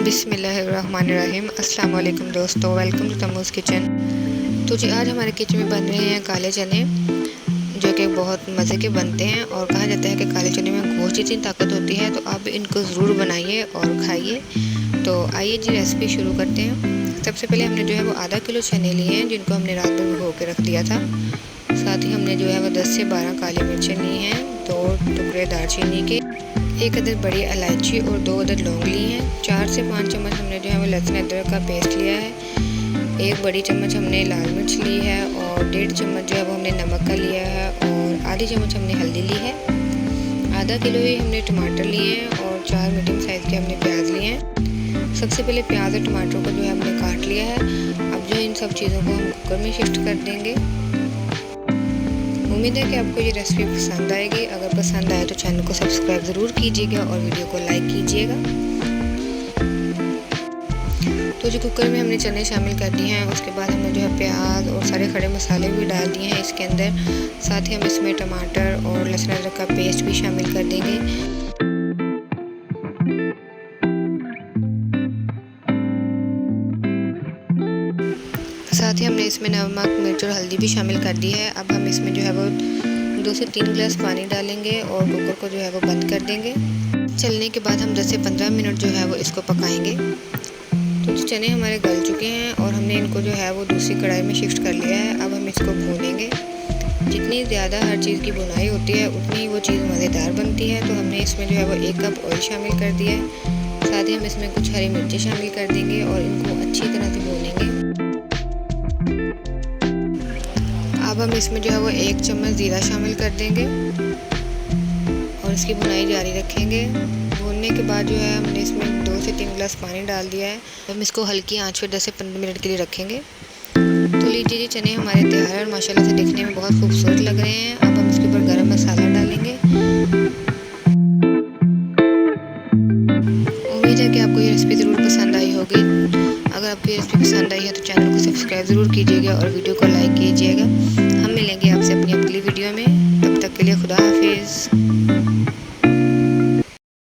बिस्मिल्लाहिर्रहमानिर्रहीम। अस्सलाम वालेकुम दोस्तों, वेलकम टू तमूज़ किचन। तो जी आज हमारे किचन में बन रहे हैं काले चने, जो कि बहुत मज़े के बनते हैं। और कहा जाता है कि काले चने में गोश्त जितनी ताकत होती है, तो आप इनको ज़रूर बनाइए और खाइए। तो आइए जी रेसिपी शुरू करते हैं। सबसे पहले हमने जो है वो आधा किलो चने लिए हैं, जिनको हमने रात भर भिगो के रख दिया था। साथ ही हमने जो है वो 10 से 12 काली मिर्चें ली हैं, 2 टुकड़े दालचीनी के, 1 अदद बड़ी इलायची और 2 अदद लौंग ली हैं। 4 से 5 चम्मच हमने जो है वो लहसुन अदरक का पेस्ट लिया है। 1 बड़ी चम्मच हमने लाल मिर्च ली है और 1.5 चम्मच जो है वो हमने नमक का लिया है और आधी चम्मच हमने हल्दी ली है। आधा किलो ही हमने टमाटर लिए हैं और 4 मीडियम साइज़ के हमने प्याज लिए हैं। सबसे पहले प्याज और टमाटर को जो है हमने काट लिया है। अब जो इन सब चीज़ों को हम कुकर में शिफ्ट कर देंगे। उम्मीद है कि आपको ये रेसिपी पसंद आएगी। अगर पसंद आए तो चैनल को सब्सक्राइब ज़रूर कीजिएगा और वीडियो को लाइक कीजिएगा। तो जो कुकर में हमने चने शामिल कर दिए हैं, उसके बाद हमने जो है प्याज और सारे खड़े मसाले भी डाल दिए हैं इसके अंदर। साथ ही हम इसमें टमाटर और लहसुन अदरक का पेस्ट भी शामिल कर देंगे। साथ ही हमने इसमें नमक, मिर्च और हल्दी भी शामिल कर दी है। अब हम इसमें जो है वो 2 से 3 गिलास पानी डालेंगे और कुकर को जो है वो बंद कर देंगे। चलने के बाद हम 10 से 15 मिनट जो है वो इसको पकाएंगे। तो चने हमारे गल चुके हैं और हमने इनको जो है वो दूसरी कढ़ाई में शिफ्ट कर लिया है। अब हम इसको भूनेंगे। जितनी ज़्यादा हर चीज़ की भुनाई होती है, उतनी वो चीज़ मज़ेदार बनती है। तो हमने इसमें जो है वो 1 कप ऑयल शामिल कर दिया है। साथ ही हम इसमें कुछ हरी मिर्ची शामिल कर देंगे और इनको अच्छी तरह से भूनेंगे। अब हम इसमें जो है वो 1 चम्मच ज़ीरा शामिल कर देंगे और इसकी भुनाई जारी रखेंगे। भूनने के बाद जो है हमने इसमें 2 से 3 गिलास पानी डाल दिया है। हम इसको हल्की आंच पर 10 से 15 मिनट के लिए रखेंगे। तो लीजिए जी, चने हमारे तैयार हैं और माशाल्लाह से दिखने में बहुत खूबसूरत लग रहे हैं। अब हम इसके ऊपर गरम मसाला डालेंगे। उम्मीद है कि आपको ये रेसिपी ज़रूर पसंद आई होगी। अगर आपको ये रेसिपी पसंद आई है तो चैनल को सब्सक्राइब ज़रूर कीजिएगा और वीडियो को लाइक कीजिएगा।